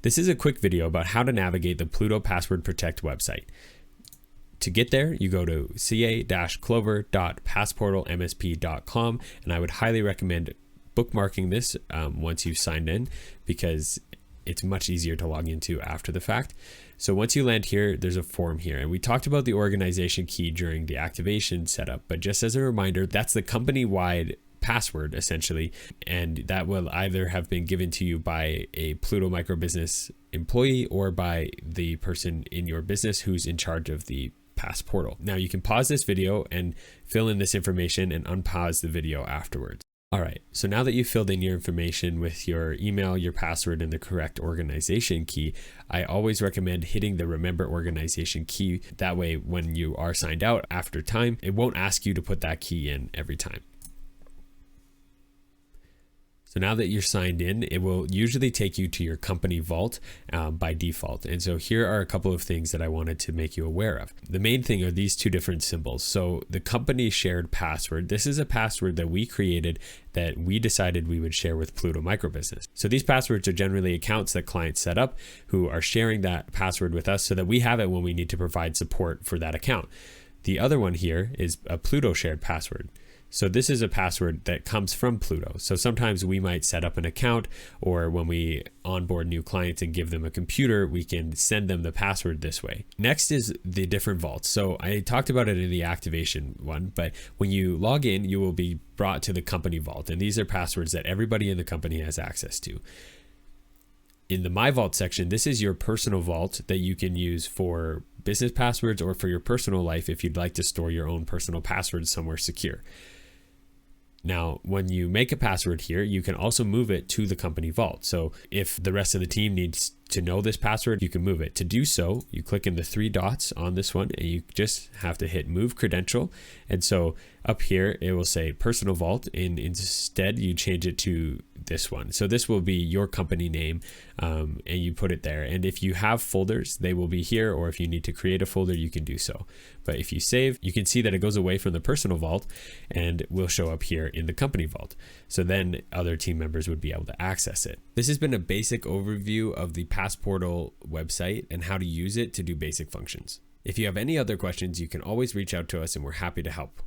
This is a quick video about how to navigate the Pluto Password Protect website. To get there, you go to ca-clover.passportalmsp.com, and I would highly recommend bookmarking this once you've signed in, because it's much easier to log into after the fact. So once you land here, there's a form here, and we talked about the organization key during the activation setup, but just as a reminder, that's the company-wide password essentially, and that will either have been given to you by a Pluto microbusiness employee or by the person in your business who's in charge of the Passportal. Now you can pause this video and fill in this information and unpause the video afterwards. All right, so now that you've filled in your information with your email, your password, and the correct organization key, I always recommend hitting the Remember Organization key. That way, when you are signed out after time, it won't ask you to put that key in every time. So now that you're signed in, it will usually take you to your company vault by default. And so here are a couple of things that I wanted to make you aware of. The main thing are these two different symbols. So the company shared password, this is a password that we created that we decided we would share with Pluto Microbusiness. So these passwords are generally accounts that clients set up who are sharing that password with us so that we have it when we need to provide support for that account. The other one here is a Pluto shared password. So this is a password that comes from Pluto. So sometimes we might set up an account, or when we onboard new clients and give them a computer, we can send them the password this way. Next is the different vaults. So I talked about it in the activation one, but when you log in, you will be brought to the company vault. And these are passwords that everybody in the company has access to. In the My Vault section, this is your personal vault that you can use for business passwords or for your personal life if you'd like to store your own personal passwords somewhere secure. Now, when you make a password here, you can also move it to the company vault. So if the rest of the team needs to know this password, you can move it. To do so, you click in the three dots on this one, and you just have to hit Move Credential. And so up here, it will say Personal Vault, and instead you change it to this one. So this will be your company name, and you put it there. And if you have folders, they will be here, or if you need to create a folder, you can do so. But if you save, you can see that it goes away from the personal vault and will show up here in the company vault. So then other team members would be able to access it. This has been a basic overview of the Passportal website and how to use it to do basic functions. If you have any other questions, you can always reach out to us and we're happy to help.